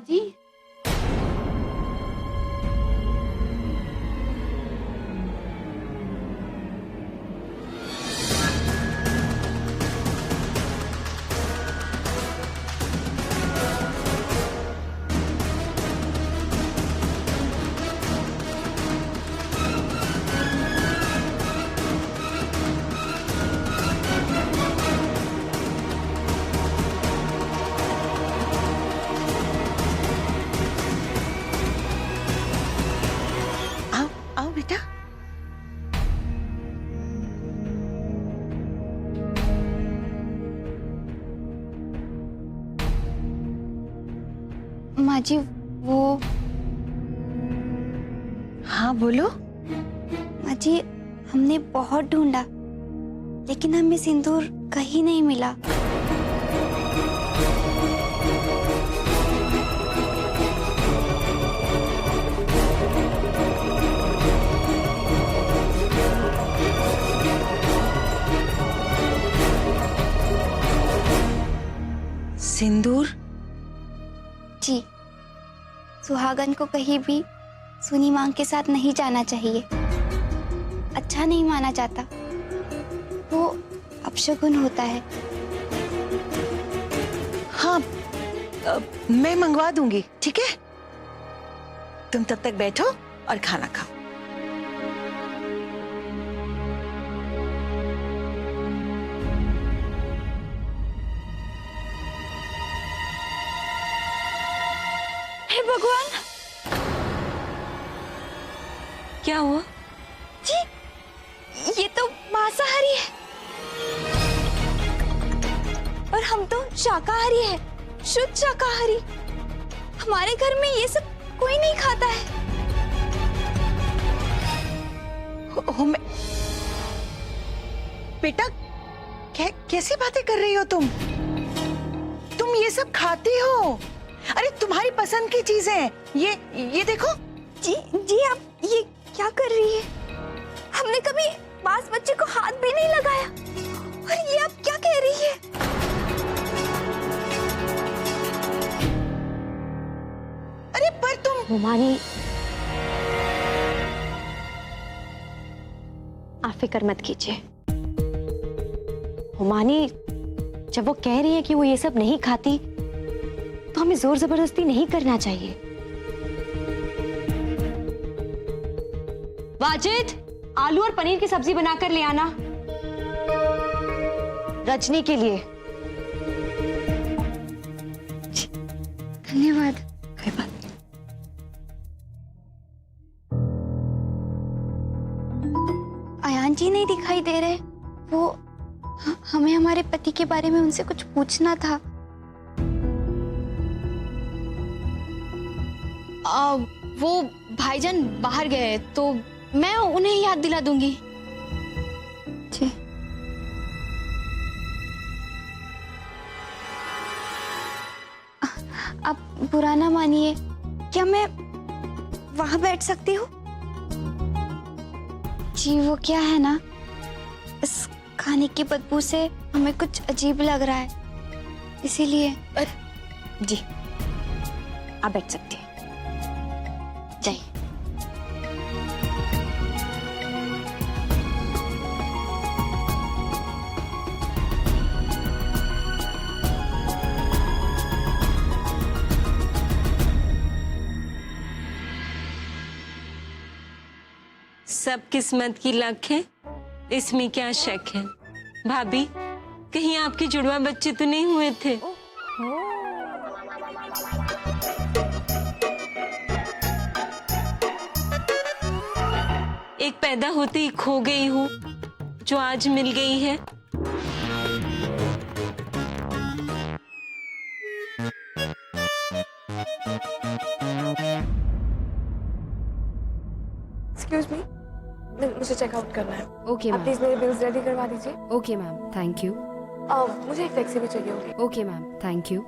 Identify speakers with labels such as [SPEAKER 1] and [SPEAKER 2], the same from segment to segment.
[SPEAKER 1] जी
[SPEAKER 2] आओ आओ बेटा।
[SPEAKER 1] माँ जी वो
[SPEAKER 2] हाँ बोलो।
[SPEAKER 1] माँ जी हमने बहुत ढूंढा लेकिन हमें सिंदूर कहीं नहीं मिला।
[SPEAKER 2] सिंदूर?
[SPEAKER 1] जी सुहागन को कहीं भी सुनी मांग के साथ नहीं जाना चाहिए, अच्छा नहीं माना जाता, वो अपशगुन होता है।
[SPEAKER 2] हाँ मैं मंगवा दूंगी, ठीक है? तुम तब तक बैठो और खाना खाओ।
[SPEAKER 1] हे भगवान!
[SPEAKER 3] क्या हुआ?
[SPEAKER 1] जी ये तो मांसाहारी है और हम तो शाकाहारी है, शुद्ध शाकाहारी। हमारे घर में ये सब कोई नहीं खाता है।
[SPEAKER 2] मैं बेटा कैसी बातें कर रही हो तुम? तुम ये सब खाती हो? अरे तुम्हारी पसंद की चीजें ये देखो।
[SPEAKER 1] जी जी आप ये क्या कर रही है? हमने कभी मांस बच्चे को हाथ भी नहीं लगाया और ये आप क्या कह रही है?
[SPEAKER 2] अरे पर तुम
[SPEAKER 3] हुमानी, आप फिक्र मत कीजिए। हुमानी, जब वो कह रही है कि वो ये सब नहीं खाती तो हमें जोर जबरदस्ती नहीं करना चाहिए। वाजिद, आलू और पनीर की सब्जी बनाकर ले आना रजनी के लिए।
[SPEAKER 1] धन्यवाद।
[SPEAKER 2] कोई बात नहीं।
[SPEAKER 1] अयान जी नहीं दिखाई दे रहे। वो हमें हमारे पति के बारे में उनसे कुछ पूछना था। वो भाईजान बाहर गए तो मैं उन्हें याद दिला दूंगी। जी आप बुरा ना मानिए, क्या मैं वहां बैठ सकती हूँ? जी वो क्या है ना, इस खाने की बदबू से हमें कुछ अजीब लग रहा है, इसीलिए।
[SPEAKER 3] जी आप बैठ सकते हैं, जाइए।
[SPEAKER 4] सब किस्मत की लक है, इसमें क्या शक है। भाभी, कहीं आपके जुड़वा बच्चे तो नहीं हुए थे? एक पैदा होते ही खो गई हूँ, जो आज मिल गई है।
[SPEAKER 5] एक्सक्यूज मी, मुझे चेकआउट करना है।
[SPEAKER 6] ओके
[SPEAKER 5] आप
[SPEAKER 6] मैम।
[SPEAKER 5] प्लीज मेरे बिल्स रेडी करवा दीजिए।
[SPEAKER 6] Okay ma'am, thank you.
[SPEAKER 5] मुझे एक टैक्सी भी चाहिए होगी।
[SPEAKER 6] Okay ma'am, thank you.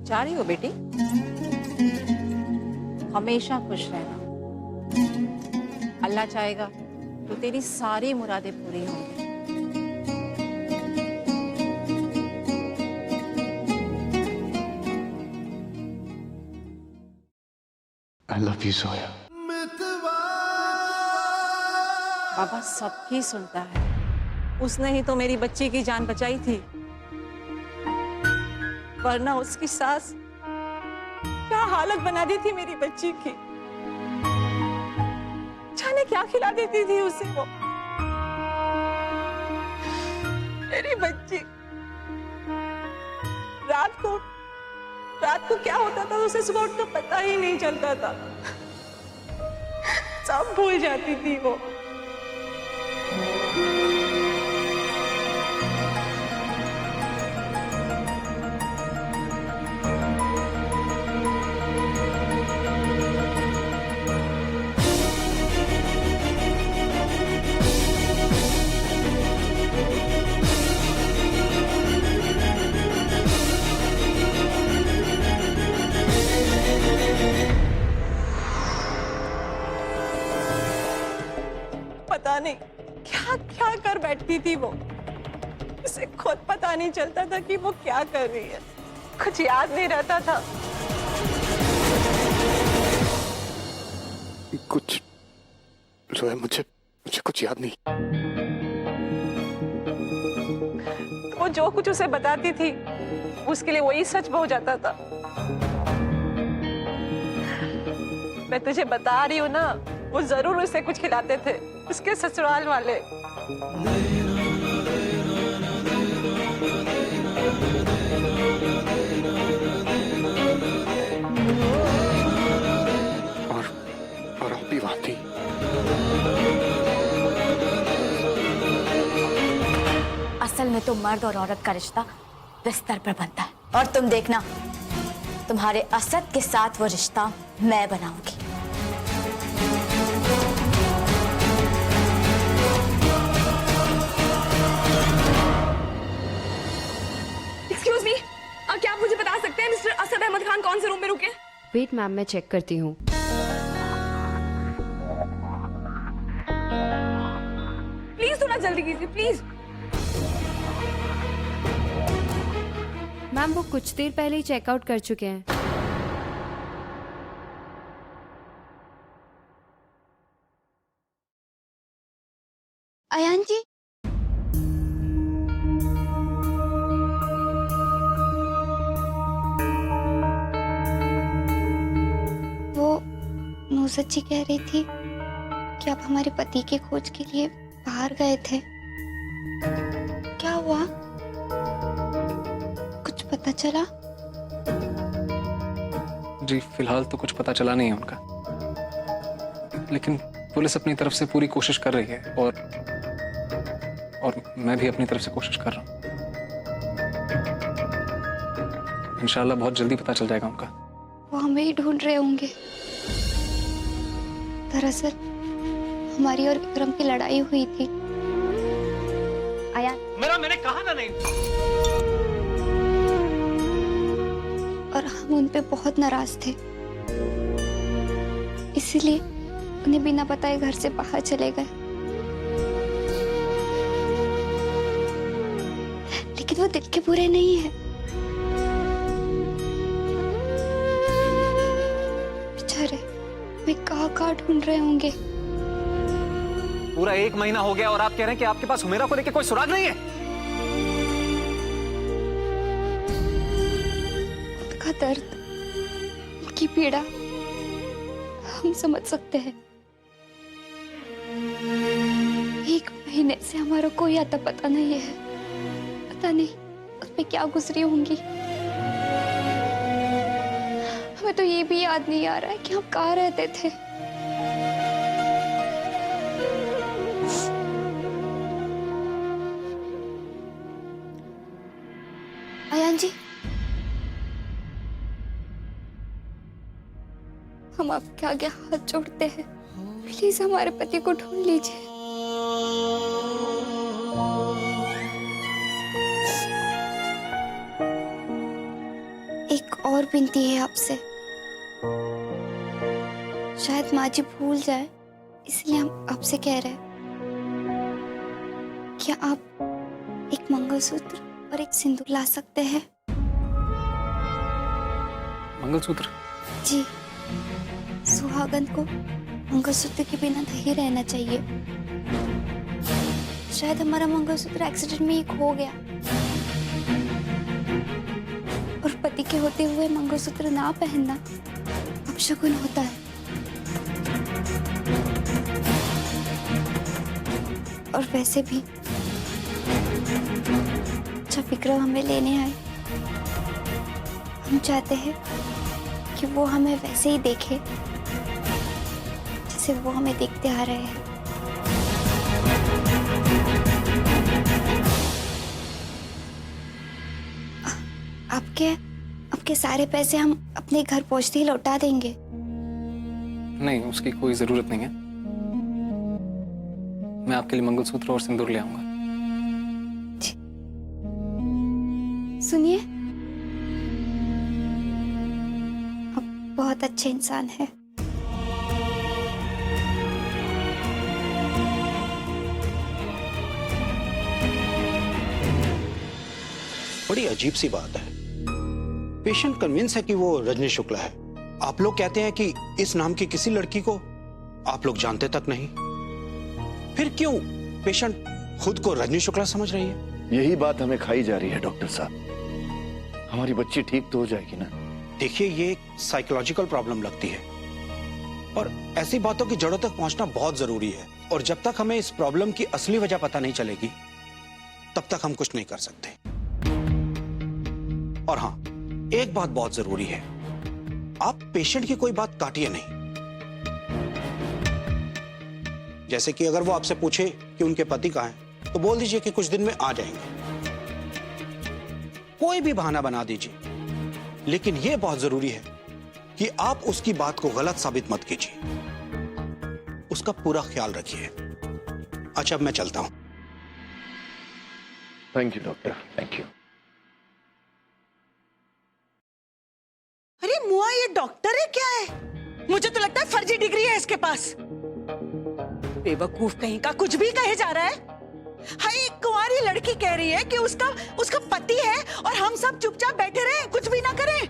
[SPEAKER 7] जा रही हो बेटी? हमेशा खुश रहना। अल्लाह चाहेगा तो तेरी सारी मुरादें पूरी होंगी।
[SPEAKER 8] I love you, Zoya.
[SPEAKER 7] बाबा सबकी सुनता है। उसने ही तो मेरी बच्ची की जान बचाई थी, वरना उसकी सास क्या हालत बना दी थी मेरी बच्ची की। जाने क्या खिला देती थी उसे वो। मेरी बच्ची रात को क्या होता था उसे सुबह उठ कर पता ही नहीं चलता था। सब भूल जाती थी वो। पता नहीं क्या क्या कर बैठती थी वो। उसे खुद पता नहीं चलता था कि वो क्या कर रही है। कुछ याद नहीं रहता था।
[SPEAKER 8] कुछ जोया, मुझे कुछ याद नहीं।
[SPEAKER 7] वो जो कुछ उसे बताती थी उसके लिए वही सच हो जाता था। मैं तुझे बता रही हूँ ना, वो जरूर उसे कुछ खिलाते थे उसके ससुराल वाले।
[SPEAKER 8] और आप भी वहां थी।
[SPEAKER 9] असल में तो मर्द और औरत का रिश्ता बिस्तर पर बनता है, और तुम देखना तुम्हारे असद के साथ वो रिश्ता मैं बनाऊंगी।
[SPEAKER 5] एक्सक्यूज मी, क्या आप मुझे बता सकते हैं मिस्टर असद अहमद खान कौन से रूम में रुके?
[SPEAKER 6] वेट मैम, मैं चेक करती हूँ।
[SPEAKER 5] प्लीज थोड़ा जल्दी कीजिए प्लीज।
[SPEAKER 6] मैम वो कुछ देर पहले ही चेकआउट कर चुके हैं।
[SPEAKER 1] अयान जी, वो नुसरत जी कह रही थी कि आप हमारे पति की खोज के लिए बाहर गए थे। क्या हुआ? कुछ पता चला?
[SPEAKER 10] जी फिलहाल तो कुछ पता चला नहीं है उनका, लेकिन पुलिस अपनी तरफ से पूरी कोशिश कर रही है और मैं भी अपनी तरफ से कोशिश कर रहा हूँ। इंशाल्लाह बहुत जल्दी पता चल जाएगा उनका।
[SPEAKER 1] वो हमें ही ढूंढ रहे होंगे। दरअसल हमारी और विक्रम की लड़ाई हुई थी।
[SPEAKER 3] अयान,
[SPEAKER 10] मैंने कहा ना नहीं।
[SPEAKER 1] और हम उन पे बहुत नाराज थे, इसीलिए उन्हें बिना बताए घर से बाहर चले गए। लेकिन वो दिल के बुरे नहीं है। बेचारे वे कहाँ ढूंढ रहे होंगे।
[SPEAKER 10] पूरा 1 महीना हो गया और आप कह रहे हैं कि आपके पास हुमेरा को लेकर कोई सुराग नहीं है?
[SPEAKER 1] उनका दर्द, उनकी पीड़ा हम समझ सकते हैं। 1 महीने से हमारा कोई आता पता नहीं है। पता नहीं उसमें क्या गुजरी होंगी। हमें तो ये भी याद नहीं आ रहा है कि हम कहाँ रहते थे। अयान जी, हम आपके आगे हाथ जोड़ते हैं, प्लीज हमारे पति को ढूंढ लीजिए। एक और विनती है आपसे। शायद माँ जी भूल जाए, इसलिए हम आपसे कह रहे हैं। क्या आप एक मंगलसूत्र और एक सिंदूर ला सकते हैं?
[SPEAKER 10] मंगलसूत्र?
[SPEAKER 1] जी। सुहागन को मंगलसूत्र के बिना नहीं रहना चाहिए। शायद हमारा मंगलसूत्र एक्सीडेंट में ही खो गया और पति के होते हुए मंगलसूत्र ना पहनना अपशकुन होता है। और वैसे भी जब विक्रम हमें लेने आए, हम चाहते हैं कि वो हमें वैसे ही देखे जैसे वो हमें देखते आ रहे हैं। आपके सारे पैसे हम अपने घर पहुंचते ही लौटा देंगे।
[SPEAKER 10] नहीं, उसकी कोई जरूरत नहीं है। मैं आपके लिए मंगलसूत्र और सिंदूर ले आऊंगा।
[SPEAKER 1] सुनिए, आप बहुत अच्छे इंसान हैं।
[SPEAKER 11] बड़ी अजीब सी बात है। पेशेंट कन्विंस है कि वो रजनी शुक्ला है। आप लोग कहते हैं कि इस नाम की किसी लड़की को आप लोग जानते तक नहीं। फिर क्यों पेशेंट खुद को रजनी शुक्ला समझ रही है?
[SPEAKER 8] यही बात हमें खाई जा रही है डॉक्टर साहब। हमारी बच्ची ठीक तो हो जाएगी ना?
[SPEAKER 11] देखिए, ये एक साइकोलॉजिकल प्रॉब्लम लगती है और ऐसी बातों की जड़ों तक पहुंचना बहुत जरूरी है। और जब तक हमें इस प्रॉब्लम की असली वजह पता नहीं चलेगी, तब तक हम कुछ नहीं कर सकते। और हाँ, एक बात बहुत जरूरी है, आप पेशेंट की कोई बात काटिए नहीं। जैसे कि अगर वो आपसे पूछे कि उनके पति कहाँ हैं, तो बोल दीजिए कि कुछ दिन में आ जाएंगे। कोई भी बहाना बना दीजिए, लेकिन यह बहुत जरूरी है कि आप उसकी बात को गलत साबित मत कीजिए। उसका पूरा ख्याल रखिए। अच्छा, अब मैं चलता हूं।
[SPEAKER 8] Thank you doctor, thank you.
[SPEAKER 2] अरे मुआ, ये डॉक्टर है क्या है? मुझे तो लगता है फर्जी डिग्री है इसके पास। बेवकूफ कहीं का कुछ भी कहे जा रहा है। हाय, एक कुंवारी लड़की कह रही है कि उसका पति है और हम सब चुपचाप बैठे रहे, कुछ भी ना करें।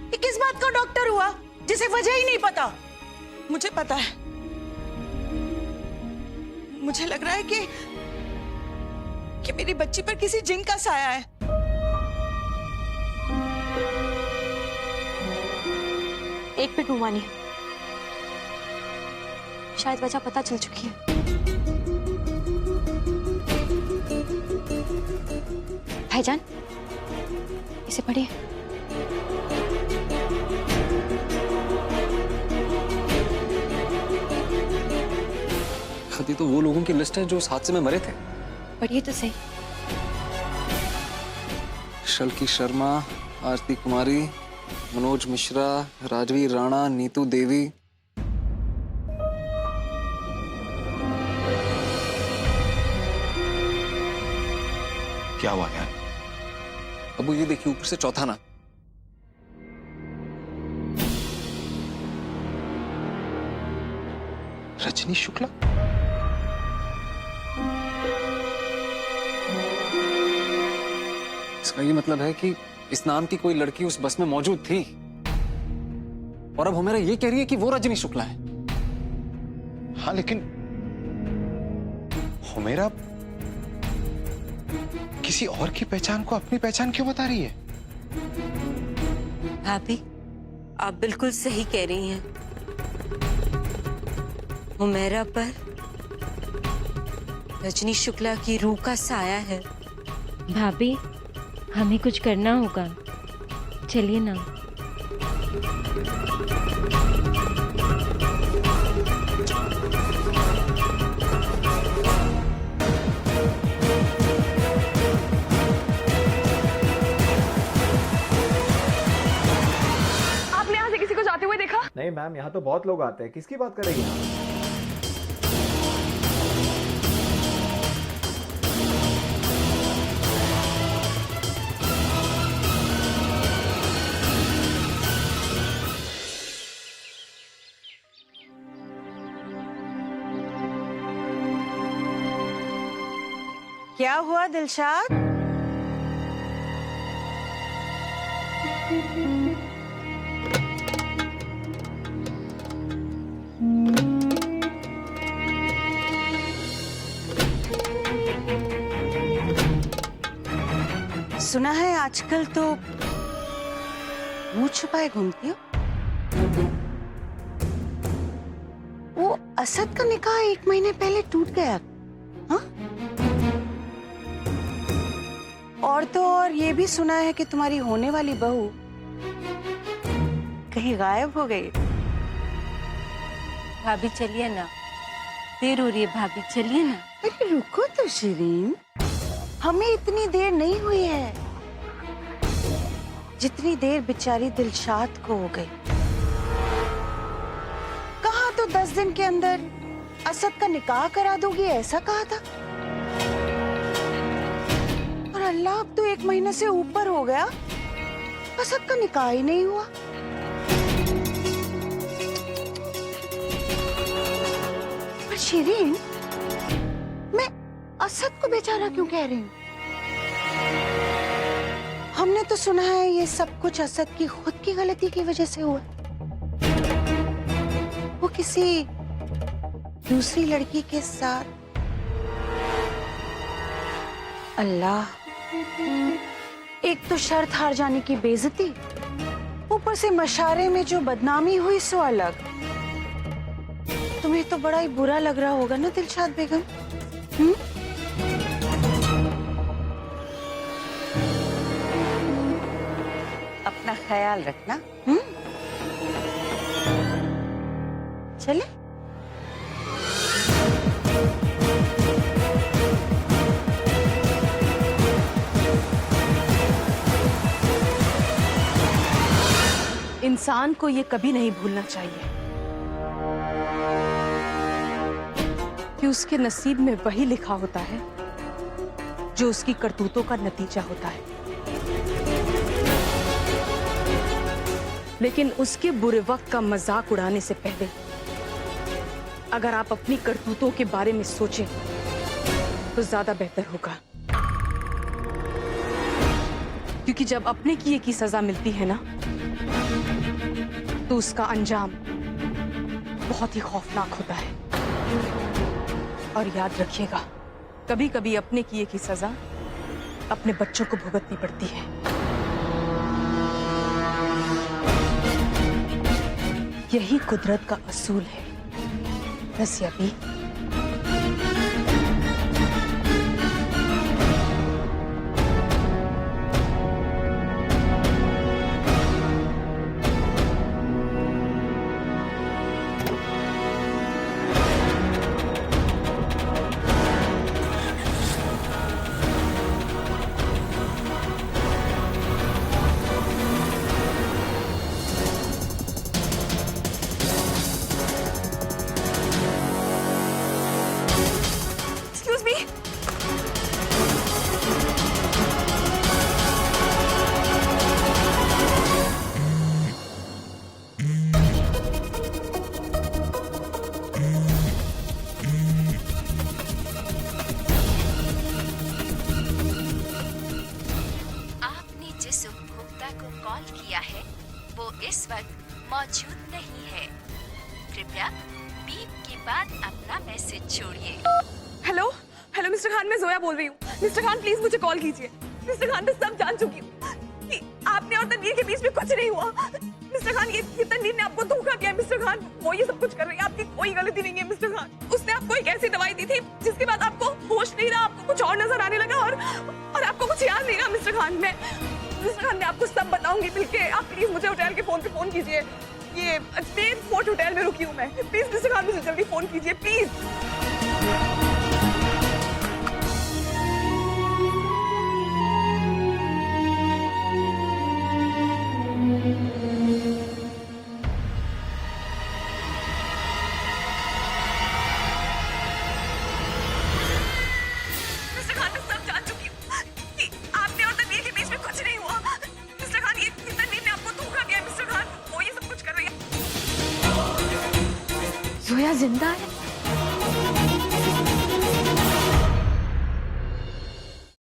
[SPEAKER 2] ये किस बात का डॉक्टर हुआ जिसे वजह ही नहीं पता? मुझे पता है। मुझे लग रहा है कि मेरी बच्ची पर किसी जिन का साया है।
[SPEAKER 3] एक मिनट मुमानी, शायद वजह पता चल चुकी है। भाईजान, इसे पढ़िए।
[SPEAKER 10] खती तो वो लोगों की लिस्ट है जो इस हादसे में मरे थे।
[SPEAKER 3] पढ़िए तो सही।
[SPEAKER 10] शल्की शर्मा, आरती कुमारी, मनोज मिश्रा, राजवीर राणा, नीतू देवी।
[SPEAKER 8] क्या हुआ यार?
[SPEAKER 10] अब ये देखिए, ऊपर से चौथा नाम।
[SPEAKER 8] रजनी शुक्ला?
[SPEAKER 10] इसका ये मतलब है कि इस नाम की कोई लड़की उस बस में मौजूद थी और अब हुमैरा ये कह रही है कि वो रजनी शुक्ला है।
[SPEAKER 8] हाँ, लेकिन हुमैरा किसी और की पहचान को अपनी पहचान क्यों बता रही है?
[SPEAKER 4] भाभी, आप बिल्कुल सही कह रही हैं। हुमैरा पर रजनी शुक्ला की रूह का साया है।
[SPEAKER 12] भाभी, हमें कुछ करना होगा, चलिए ना।
[SPEAKER 5] आपने यहाँ से किसी को जाते हुए देखा?
[SPEAKER 13] नहीं मैम, यहाँ तो बहुत लोग आते हैं। किसकी बात कर रही हैं आप?
[SPEAKER 2] क्या हुआ दिलशाद? सुना है आजकल तो मुंह छुपाए घूमती हो। वो असद का निकाह 1 महीने पहले टूट गया, हाँ? और तो और ये भी सुना है कि तुम्हारी होने वाली बहू कहीं गायब हो गई।
[SPEAKER 4] भाभी चलिए ना, देर हो रही है भाभी, चलिए ना।
[SPEAKER 2] अरे रुको तो शिरीन, हमें इतनी देर नहीं हुई है जितनी देर बेचारी दिलशाद को हो गई। कहा तो 10 दिन के अंदर असद का निकाह करा दोगी, ऐसा कहा था। और अल्लाह, अब तो 1 महीने से ऊपर हो गया, असद का निकाह ही नहीं हुआ। पर शिरीन, मैं असद को बेचारा क्यों कह रही हूँ? हमने तो सुना है ये सब कुछ असद की खुद की गलती की वजह से हुआ। वो किसी दूसरी लड़की के साथ। अल्लाह, एक तो शर्त हार जाने की बेइज्जती, ऊपर से मशारे में जो बदनामी हुई सो अलग। तुम्हें तो बड़ा ही बुरा लग रहा होगा ना दिलशाद बेगम? अपना ख्याल रखना। चले?
[SPEAKER 7] इंसान को ये कभी नहीं भूलना चाहिए कि उसके नसीब में वही लिखा होता है जो उसकी करतूतों का नतीजा होता है। लेकिन उसके बुरे वक्त का मजाक उड़ाने से पहले अगर आप अपनी करतूतों के बारे में सोचें तो ज्यादा बेहतर होगा, क्योंकि जब अपने किए की सजा मिलती है ना, तो उसका अंजाम बहुत ही खौफनाक होता है। और याद रखिएगा, कभी कभी अपने किए की सजा अपने बच्चों को भुगतनी पड़ती है। यही कुदरत का असूल है। रसिया भी
[SPEAKER 9] इस वक्त मौजूद नहीं है। कृपया बीप के बाद अपना मैसेज छोड़िए।
[SPEAKER 5] हेलो हेलो मिस्टर खान, मैं जोया बोल रही हूँ। मिस्टर खान प्लीज मुझे कॉल कीजिए। मिस्टर खान, मैं सब जान चुकी हूँ कि आपने और तनवीर के बीच में कुछ नहीं हुआ। मिस्टर खान, ये तनवीर ने आपको धोखा दिया। मिस्टर खान, वो ये सब कुछ कर रही है, आपकी कोई गलती नहीं है। मिस्टर खान, उसने आपको एक ऐसी दवाई दी थी जिसके बाद आपको होश नहीं रहा, आपको कुछ और नजर आने लगा और आपको कुछ याद नहीं रहा। मिस्टर खान, मैं आपको सब बताऊंगी मिलके। आप प्लीज मुझे होटल के फोन पे फोन कीजिए। ये अजमेर फोर्ट होटल में रुकी हूँ मैं। प्लीज मिस्टर खान, मुझे जल्दी फोन कीजिए प्लीज। जोया जिंदा है?